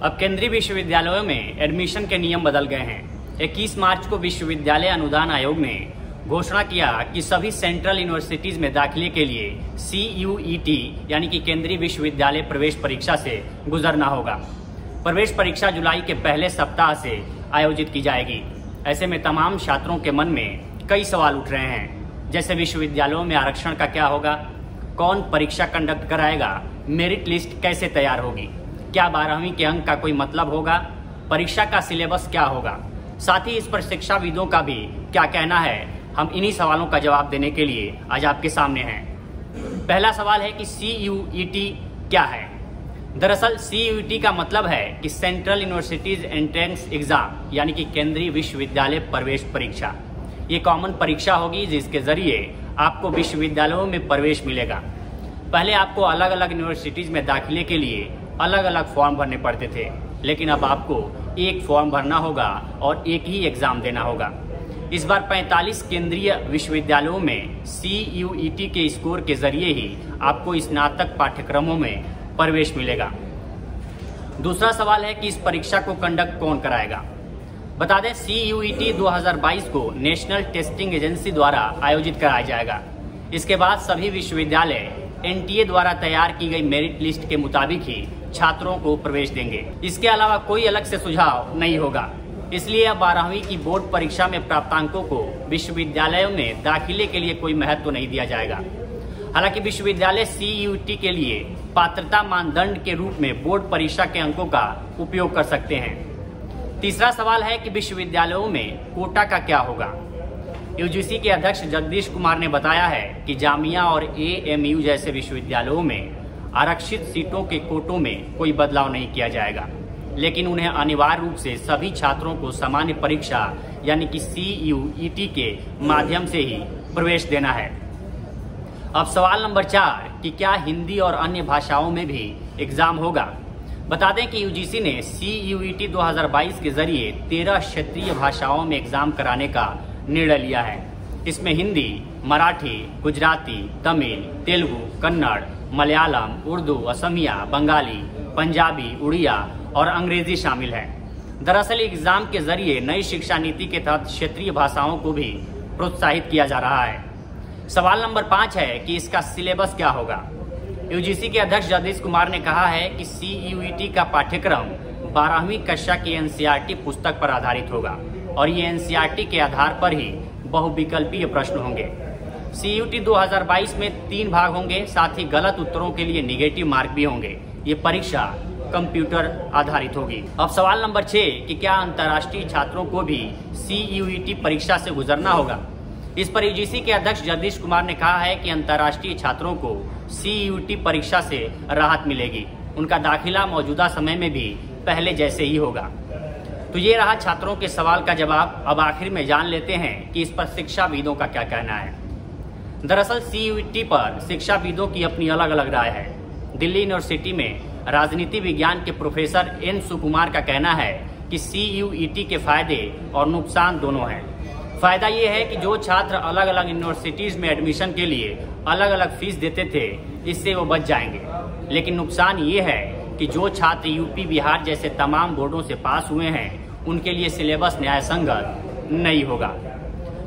अब केंद्रीय विश्वविद्यालयों में एडमिशन के नियम बदल गए हैं। 21 मार्च को विश्वविद्यालय अनुदान आयोग ने घोषणा किया कि सभी सेंट्रल यूनिवर्सिटीज में दाखिले के लिए CUET यानी कि केंद्रीय विश्वविद्यालय प्रवेश परीक्षा से गुजरना होगा। प्रवेश परीक्षा जुलाई के पहले सप्ताह से आयोजित की जाएगी। ऐसे में तमाम छात्रों के मन में कई सवाल उठ रहे हैं, जैसे विश्वविद्यालयों में आरक्षण का क्या होगा, कौन परीक्षा कंडक्ट कराएगा, मेरिट लिस्ट कैसे तैयार होगी, क्या 12वीं के अंक का कोई मतलब होगा, परीक्षा का सिलेबस क्या होगा, साथ ही इस पर शिक्षाविदों का भी क्या कहना है। हम इन्हीं सवालों का जवाब देने के लिए आज आपके सामने हैं। पहला सवाल है कि CUET क्या है। दरअसल CUET का मतलब है कि सेंट्रल यूनिवर्सिटीज एंट्रेंस एग्जाम यानी कि केंद्रीय विश्वविद्यालय प्रवेश परीक्षा। ये कॉमन परीक्षा होगी जिसके जरिए आपको विश्वविद्यालयों में प्रवेश मिलेगा। पहले आपको अलग अलग यूनिवर्सिटीज में दाखिले के लिए अलग अलग फॉर्म भरने पड़ते थे, लेकिन अब आपको एक फॉर्म भरना होगा और एक ही एग्जाम देना होगा। इस बार 45 केंद्रीय विश्वविद्यालयों में CUET के स्कोर के जरिए ही आपको स्नातक पाठ्यक्रमों में प्रवेश मिलेगा। दूसरा सवाल है कि इस परीक्षा को कंडक्ट कौन कराएगा। बता दें, CUET 2022 को नेशनल टेस्टिंग एजेंसी द्वारा आयोजित कराया जाएगा। इसके बाद सभी विश्वविद्यालय NTA द्वारा तैयार की गई मेरिट लिस्ट के मुताबिक ही छात्रों को प्रवेश देंगे। इसके अलावा कोई अलग से सुझाव नहीं होगा। इसलिए अब 12वीं की बोर्ड परीक्षा में प्राप्तांकों को विश्वविद्यालयों में दाखिले के लिए कोई महत्व नहीं दिया जाएगा। हालांकि विश्वविद्यालय CUET के लिए पात्रता मानदंड के रूप में बोर्ड परीक्षा के अंकों का उपयोग कर सकते हैं। तीसरा सवाल है कि विश्वविद्यालयों में कोटा का क्या होगा। UGC के अध्यक्ष जगदीश कुमार ने बताया है कि जामिया और AMU जैसे विश्वविद्यालयों में आरक्षित सीटों के कोटों में कोई बदलाव नहीं किया जाएगा, लेकिन उन्हें अनिवार्य रूप से सभी छात्रों को सामान्य परीक्षा यानी कि CUET के माध्यम से ही प्रवेश देना है। अब सवाल नंबर 4 कि क्या हिंदी और अन्य भाषाओं में भी एग्जाम होगा। बता दें कि UGC ने CUET 2022 के जरिए 13 क्षेत्रीय भाषाओं में एग्जाम कराने का निर्णय लिया है। इसमें हिंदी, मराठी, गुजराती, तमिल, तेलुगु, कन्नड़, मलयालम, उर्दू, असमिया, बंगाली, पंजाबी, उड़िया और अंग्रेजी शामिल है। दरअसल एग्जाम के जरिए नई शिक्षा नीति के तहत क्षेत्रीय भाषाओं को भी प्रोत्साहित किया जा रहा है। सवाल नंबर 5 है कि इसका सिलेबस क्या होगा। UGC के अध्यक्ष जगदीश कुमार ने कहा है कि CUET का पाठ्यक्रम 12वीं कक्षा की NCERT पुस्तक पर आधारित होगा और ये NCERT के आधार पर ही बहुविकल्पीय प्रश्न होंगे। CUET 2022 में 3 भाग होंगे, साथ ही गलत उत्तरों के लिए निगेटिव मार्क भी होंगे। ये परीक्षा कंप्यूटर आधारित होगी। अब सवाल नंबर 6 कि क्या अंतर्राष्ट्रीय छात्रों को भी CUET परीक्षा से गुजरना होगा। इस पर UGC के अध्यक्ष जगदीश कुमार ने कहा है कि अंतर्राष्ट्रीय छात्रों को CUET परीक्षा से राहत मिलेगी। उनका दाखिला मौजूदा समय में भी पहले जैसे ही होगा। तो ये रहा छात्रों के सवाल का जवाब। अब आखिर में जान लेते हैं कि इस पर शिक्षाविदों का क्या कहना है। दरअसल CUET पर शिक्षाविदों की अपनी अलग अलग राय है। दिल्ली यूनिवर्सिटी में राजनीति विज्ञान के प्रोफेसर N सुकुमार का कहना है कि CUET के फायदे और नुकसान दोनों हैं। फायदा ये है कि जो छात्र अलग अलग यूनिवर्सिटीज में एडमिशन के लिए अलग अलग फीस देते थे, इससे वो बच जाएंगे। लेकिन नुकसान ये है कि जो छात्र UP, बिहार जैसे तमाम बोर्डों से पास हुए हैं, उनके लिए सिलेबस न्यायसंगत नहीं होगा।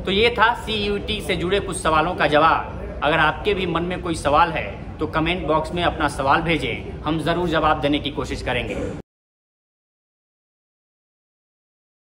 तो ये था CUET से जुड़े कुछ सवालों का जवाब। अगर आपके भी मन में कोई सवाल है तो कमेंट बॉक्स में अपना सवाल भेजें, हम जरूर जवाब देने की कोशिश करेंगे।